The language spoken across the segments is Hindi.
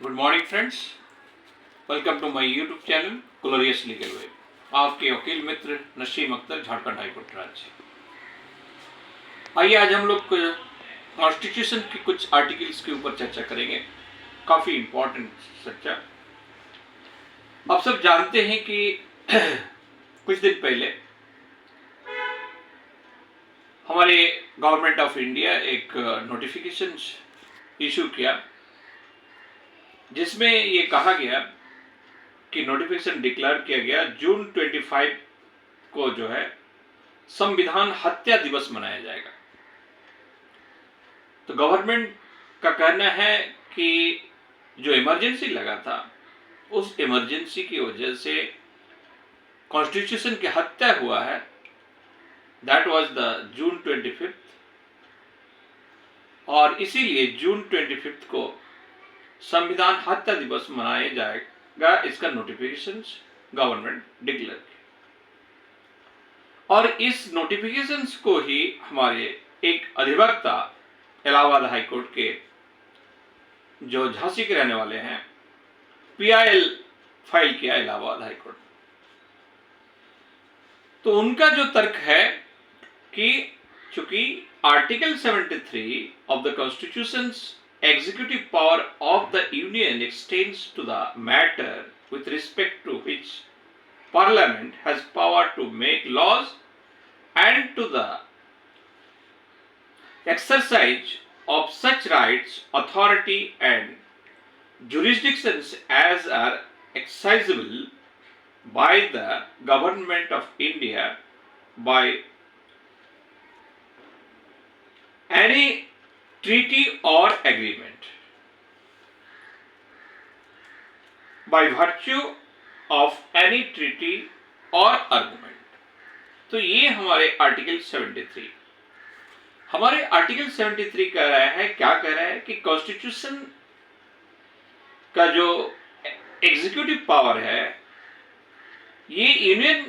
Good morning friends, welcome to my YouTube channel glorious legal way. आपके वकील मित्र नसीम अख्तर, झारखंड हाईकोर्ट राज्य। आइए आज हम लोग कॉन्स्टिट्यूशन के कुछ आर्टिकल्स के ऊपर चर्चा करेंगे। काफी इंपॉर्टेंट चर्चा। आप सब जानते हैं कि कुछ दिन पहले हमारे गवर्नमेंट ऑफ इंडिया एक नोटिफिकेशन इशू किया, जिसमें ये कहा गया कि नोटिफिकेशन डिक्लेयर किया गया जून 25 को जो है संविधान हत्या दिवस मनाया जाएगा। तो गवर्नमेंट का कहना है कि जो इमरजेंसी लगा था, उस इमरजेंसी की वजह से कॉन्स्टिट्यूशन की हत्या हुआ है। दैट वाज द जून 25, और इसीलिए जून 25 को संविधान हत्या दिवस मनाया जाएगा। इसका नोटिफिकेशन गवर्नमेंट डिक्लेयर किया, और इस नोटिफिकेशन को ही हमारे एक अधिवक्ता इलाहाबाद हाईकोर्ट के जो झांसी के रहने वाले हैं, PIL फाइल किया इलाहाबाद हाईकोर्ट। तो उनका जो तर्क है कि चूंकि article 73 of the constitution executive power of the union extends to the matter with respect to which parliament has power to make laws and to the exercise of such rights, authority and jurisdictions as are exercisable by the government of India by any treaty or agreement by virtue of any treaty or agreement। तो ये हमारे आर्टिकल 73 कह रहा है, क्या कह रहा है कि कॉन्स्टिट्यूशन का जो एग्जीक्यूटिव पावर है, ये यूनियन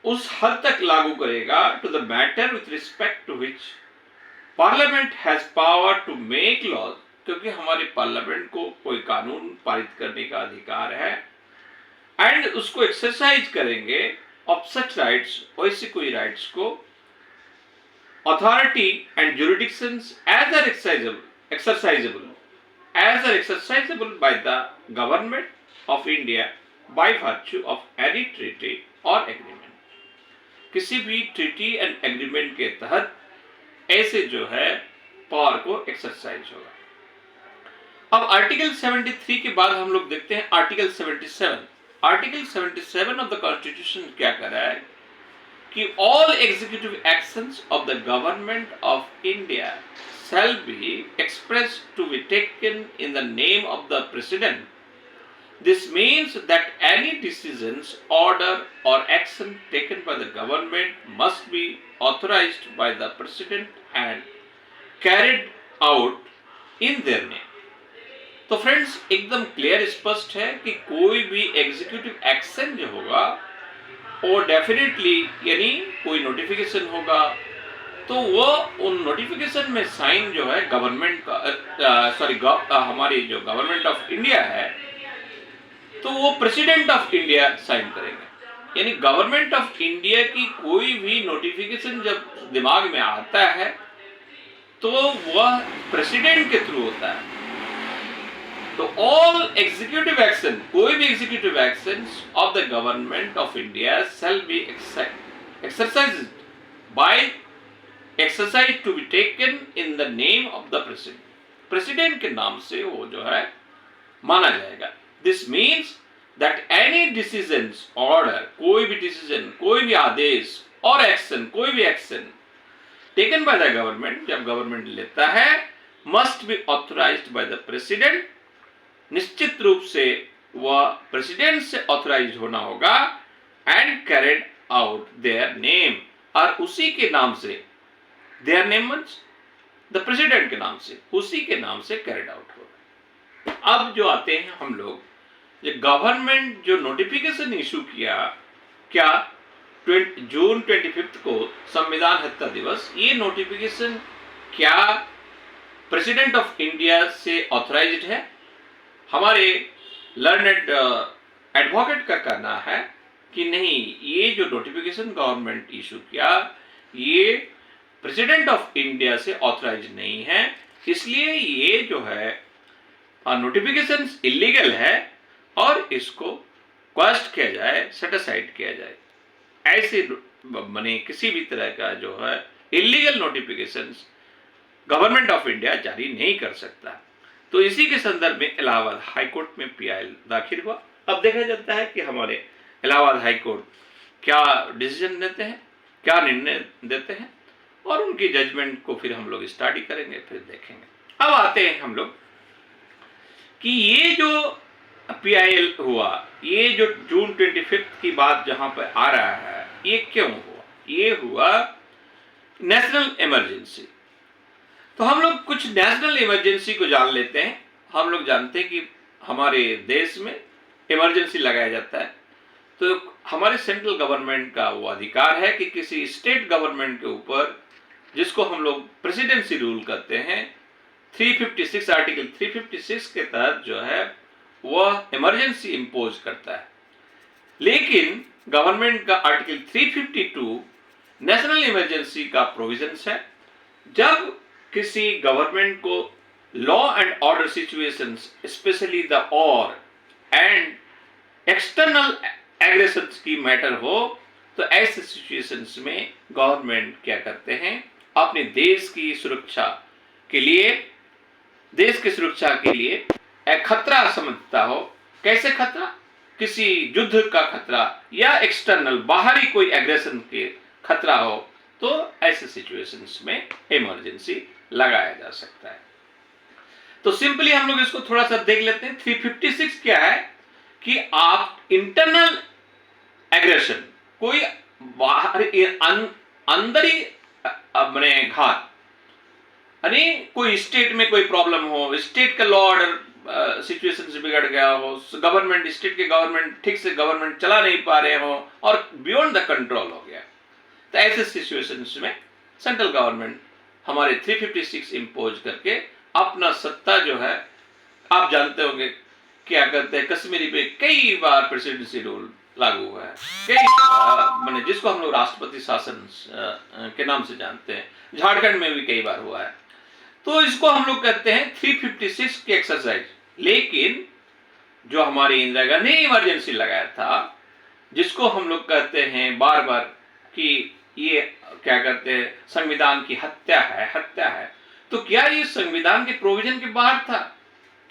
उस हद तक लागू करेगा to the matter with respect to which parliament has power to make laws, क्योंकि हमारे पार्लियामेंट को कोई कानून पारित करने का अधिकार है, एंड उसको एक्सरसाइज करेंगे ऑफ सच राइट्स, वैसे कोई राइट्स को, authority and jurisdictions as are exercisable by the government of India by virtue of any treaty और एग्रीमेंट। किसी भी ट्रीटी एंड एग्रीमेंट के तहत ऐसे जो है पावर को एक्सरसाइज होगा। अब आर्टिकल 73 के बाद हम लोग देखते हैं article 77। Article 77 of the constitution क्या कह रहा है कि all executive actions of the government of India shall be expressed to be taken in the name of the president. This means that any decisions, order or action taken by the government must be authorized by the president and carried out in their name। तो फ्रेंड्स, एकदम क्लियर स्पष्ट है कि कोई भी एग्जीक्यूटिव एक्शन जो होगा वो डेफिनेटली, यानी कोई नोटिफिकेशन होगा, तो वो उन नोटिफिकेशन में साइन जो है गवर्नमेंट का हमारी जो गवर्नमेंट ऑफ इंडिया है, तो वो प्रेसिडेंट ऑफ इंडिया साइन करेंगे। यानी गवर्नमेंट ऑफ इंडिया की कोई भी नोटिफिकेशन जब दिमाग में आता है तो वह प्रेसिडेंट के थ्रू होता है। तो ऑल एग्जीक्यूटिव एक्शन, कोई भी executive action of the government of India shall be exercised by exercise to be taken in the name of the president. President के नाम से वो जो है माना जाएगा। This means that any decisions, order, कोई भी डिसीजन, कोई भी आदेश और एक्शन, कोई भी action taken by the government, जब गवर्नमेंट लेता है, must be authorised by the president. निश्चित रूप से वह प्रेसिडेंट से ऑथराइज होना होगा, and carried out their name, और उसी के नाम से, their name means the president के नाम से, उसी के नाम से कैरिड आउट होगा। अब जो आते हैं हम लोग, ये गवर्नमेंट जो नोटिफिकेशन इशू किया, क्या जून 25 को संविधान हत्या दिवस, ये नोटिफिकेशन क्या प्रेसिडेंट ऑफ इंडिया से ऑथराइज्ड है? हमारे लर्नेड एडवोकेट का कहना है कि नहीं, ये जो नोटिफिकेशन गवर्नमेंट इशू किया ये प्रेसिडेंट ऑफ इंडिया से ऑथराइज नहीं है, इसलिए ये जो है नोटिफिकेशन इलीगल है और इसको क्वेश्चन किया जाए, सेट असाइड किया जाए। ऐसे माने किसी भी तरह का जो है illegal notifications government of India जारी नहीं कर सकता। तो इसी के संदर्भ में इलाहाबाद हाई कोर्ट में पीआईएल दाखिल हुआ। अब देखा जाता है कि हमारे इलाहाबाद हाई कोर्ट क्या डिसीजन देते हैं, क्या निर्णय देते हैं, और उनकी जजमेंट को फिर हम लोग स्टडी करेंगे, फिर देखेंगे। अब आते हैं हम लोग कि ये जो पीआईएल हुआ, ये जो जून 25 की बात जहां पर आ रहा है, ये क्यों हुआ? ये हुआ नेशनल इमरजेंसी। तो हम लोग कुछ नेशनल इमरजेंसी को जान लेते हैं। हम लोग जानते हैं कि हमारे देश में इमरजेंसी लगाया जाता है, तो हमारे सेंट्रल गवर्नमेंट का वो अधिकार है कि किसी स्टेट गवर्नमेंट के ऊपर, जिसको हम लोग प्रेसिडेंसी रूल कहते हैं, 356 आर्टिकल 356 के तहत जो है वह इमरजेंसी इंपोज करता है। लेकिन गवर्नमेंट का आर्टिकल 352 नेशनल इमरजेंसी का प्रोविजंस है। जब किसी गवर्नमेंट को law and order situations, specially the war and external aggressions की मैटर हो, तो ऐसे सिचुएशंस में गवर्नमेंट क्या करते हैं, अपने देश की सुरक्षा के लिए, देश की सुरक्षा के लिए एक खतरा समझता हो। कैसे खतरा? किसी युद्ध का खतरा या एक्सटर्नल बाहरी कोई एग्रेशन के खतरा हो, तो ऐसे सिचुएशंस में इमरजेंसी लगाया जा सकता है। तो सिंपली हम लोग इसको थोड़ा सा देख लेते हैं। 356 क्या है कि आप इंटरनल एग्रेशन, कोई बाहर अंदर ही अपने घात, यानी कोई स्टेट में कोई प्रॉब्लम हो, स्टेट का लॉ ऑर्डर सिचुएशन से बिगड़ गया हो, गवर्नमेंट, स्टेट के गवर्नमेंट ठीक से गवर्नमेंट चला नहीं पा रहे हो और बियॉन्ड द कंट्रोल हो गया, तो ऐसे सिचुएशंस में सेंट्रल गवर्नमेंट हमारे 356 इंपोज करके अपना सत्ता जो है, आप जानते होंगे क्या करते हैं, कश्मीरी पे कई बार प्रेसिडेंसी रूल लागू हुआ है, कई माने जिसको हम लोग राष्ट्रपति शासन के नाम से जानते हैं, झारखंड में भी कई बार हुआ है। तो इसको हम लोग कहते हैं 356 की एक्सरसाइज। लेकिन जो हमारी इंदिरा गांधी इमरजेंसी लगाया था, जिसको हम लोग कहते हैं बार बार कि ये क्या कहते हैं, संविधान की हत्या है, तो क्या ये संविधान के प्रोविजन के बाहर था?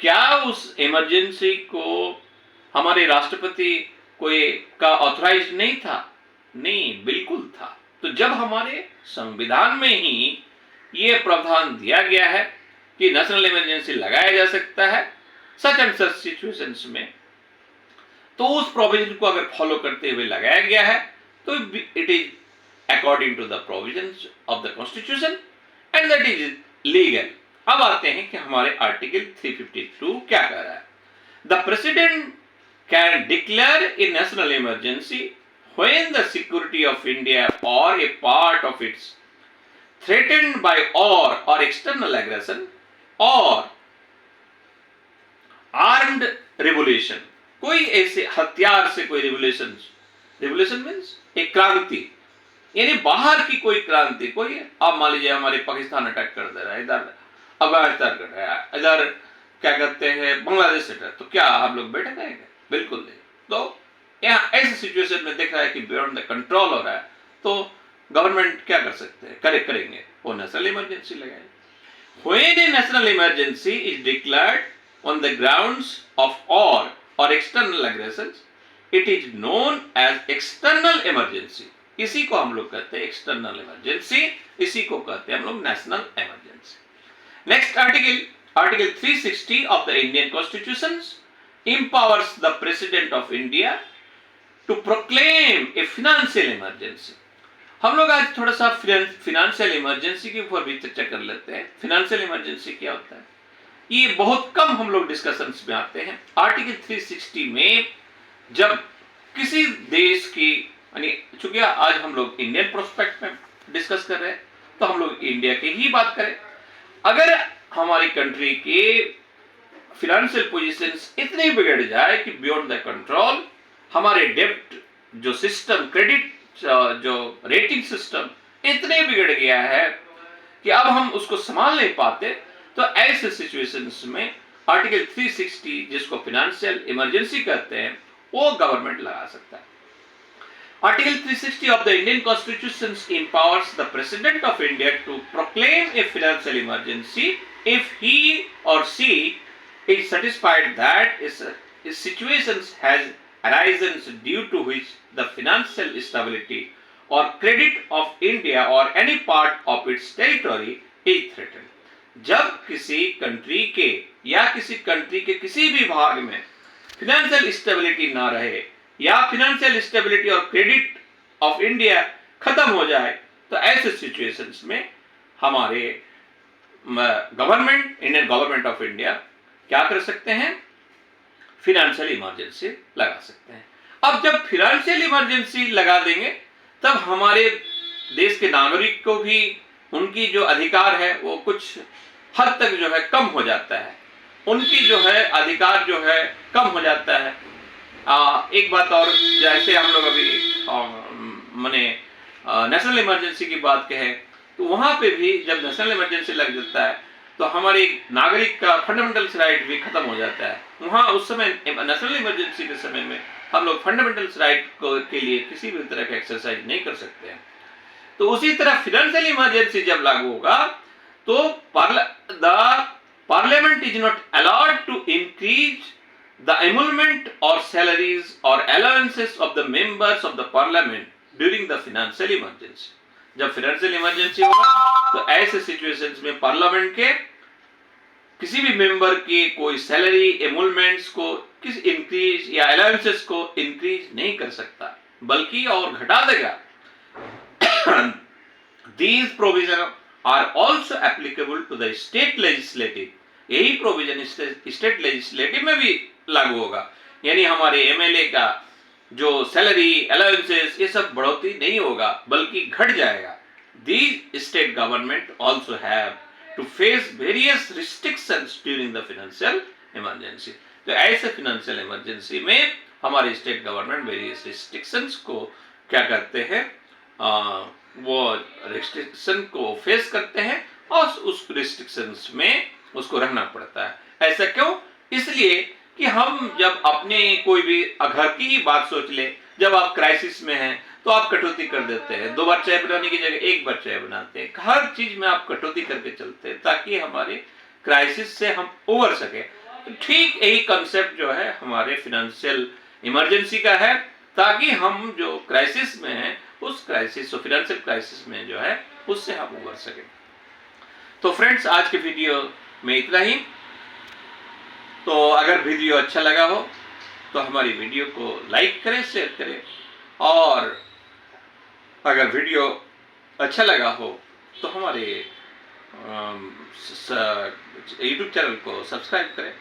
क्या उस इमरजेंसी को हमारे राष्ट्रपति कोई का ऑथराइज नहीं था? नहीं, बिल्कुल था। तो जब हमारे संविधान में ही ये प्रावधान दिया गया है कि नेशनल इमरजेंसी लगाया जा सकता है सच एंड सच सिचुएशंस में, तो उस प्रोविजन को अगर फॉलो करते हुए लगाया गया है, तो it is according to the provisions of the constitution and that is legal. अब आते हैं कि हमारे आर्टिकल 352 क्या कह रहा है। The president can declare a national emergency when the security of India और a part of its threatened by or external aggression or armed revolution, कोई ऐसे हथियार से कोई रिवोल्यूशन मीन्स एक क्रांति, यानी बाहर की कोई क्रांति, कोई आप मान लीजिए हमारे पाकिस्तान अटैक कर दे रहा है, इधर अफगानिस्तान कर रहा है, इधर क्या कहते हैं बांग्लादेश अटैक, तो क्या हम लोग बैठे रहेंगे? बिल्कुल नहीं। तो यहाँ ऐसे सिचुएशन में देख रहा है कि बियॉन्ड द कंट्रोल हो रहा है, तो गवर्नमेंट क्या कर सकते हैं, करेंगे, वो नेशनल इमरजेंसी लगाए। When a national emergency is declared on the grounds of war or external aggressions, it is known as external emergency। इसी को हम लोग कहते हैं एक्सटर्नल इमरजेंसी, इसी को कहते हैं हम लोग national emergency. Next article 360 of the Indian Constitution empowers the President of India to proclaim a financial emergency। हम लोग आज थोड़ा सा फिनेंशियल इमरजेंसी के ऊपर भी चर्चा कर लेते हैं। फिनेंशियल इमरजेंसी क्या होता है, ये बहुत कम हम लोग डिस्कशंस में आते हैं। आर्टिकल 360 में जब किसी देश की, यानी चूंकि आज हम लोग इंडियन प्रोस्पेक्ट में डिस्कस कर रहे हैं, तो हम लोग इंडिया की ही बात करें। अगर हमारी कंट्री के फिनेंशियल पोजीशंस इतनी बिगड़ जाए कि बियॉन्ड द कंट्रोल हमारे डेब्ट जो सिस्टम, क्रेडिट जो रेटिंग सिस्टम इतने बिगड़ गया है कि अब हम उसको संभाल नहीं पाते, तो ऐसे सिचुएशंस में आर्टिकल 360 जिसको फाइनेंशियल इमरजेंसी कहते हैं वो गवर्नमेंट लगा सकता है। Article 360 of the Indian Constitution empowers the President of India to proclaim a financial emergency if he or she is satisfied that a situation has arisen due to which the financial stability or credit of India or any part of its territory is threatened. जब किसी कंट्री के या किसी कंट्री के किसी भी भाग में फिनेंशियल स्टेबिलिटी ना रहे या फिनेंशियल स्टेबिलिटी और क्रेडिट ऑफ इंडिया खत्म हो जाए, तो ऐसे सिचुएशंस में हमारे government, Indian government of India क्या कर सकते हैं? फिनेंशियल इमरजेंसी लगा सकते हैं। अब जब फिनेंशियल इमरजेंसी लगा देंगे तब हमारे देश के नागरिक को भी उनकी जो अधिकार है वो कुछ हद तक जो है कम हो जाता है, उनकी जो है अधिकार जो है कम हो जाता है। एक बात और, जैसे हम लोग अभी मैंने नेशनल इमरजेंसी की बात कहें तो वहां पे भी जब नेशनल इमरजेंसी लग जाता है तो हमारे नागरिक का फंडामेंटल्स राइट भी खत्म हो जाता है। वहां उस समय नेशनल इमरजेंसी के समय में हम लोग फंडामेंटल्स राइट के लिए किसी भी तरह का एक्सरसाइज नहीं कर सकते हैं। तो उसी तरह फाइनेंशियल इमरजेंसी जब लागू होगा तो parliament is not allowed to increase the emolument or salaries or allowances of the members of the parliament during the financial emergency. जब financial emergency होगा तो ऐसे situations में पार्लियामेंट के किसी भी मेंबर के कोई सैलरी, एमोलमेंट्स को किस इंक्रीज या अलाउंसेस को इंक्रीज नहीं कर सकता बल्कि और घटा देगा। These provisions are also applicable to the state legislative. यही प्रोविजन स्टेट लेजिस्लेटिव में भी लागू होगा, यानी हमारे एमएलए का जो सैलरी, अलाउंसेस ये सब बढ़ोतरी नहीं होगा बल्कि घट जाएगा। These state government also have to face various restrictions during the financial emergency. तो ऐसे फाइनेंशियल इमरजेंसी में हमारे स्टेट गवर्नमेंट वेरियस रिस्ट्रिक्शंस को क्या करते हैं, वो रिस्ट्रिक्शन को फेस करते हैं और उस रिस्ट्रिक्शंस में उसको रहना पड़ता है। ऐसा क्यों? इसलिए कि हम जब अपने कोई भी घर की ही बात सोच ले, जब आप क्राइसिस में हैं तो आप कटौती कर देते हैं, 2 बार चाय बनाने की जगह 1 बार चाय बनाते हैं, हर चीज में आप कटौती करके चलते हैं ताकि हमारे क्राइसिस से हम उबर सके। तो ठीक यही कंसेप्ट जो है हमारे फाइनेंशियल इमरजेंसी का है, ताकि हम जो क्राइसिस में हैं उस क्राइसिस, फाइनेंशियल क्राइसिस में जो है उससे हम उबर सके। तो फ्रेंड्स, आज के वीडियो में इतना ही। तो अगर वीडियो अच्छा लगा हो तो हमारी वीडियो को लाइक करें, शेयर करें, और अगर वीडियो अच्छा लगा हो तो हमारे यूट्यूब चैनल को सब्सक्राइब करें।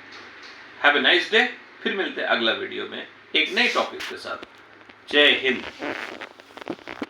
Have a nice day. फिर मिलते हैं अगला वीडियो में एक नए टॉपिक के साथ। जय हिंद।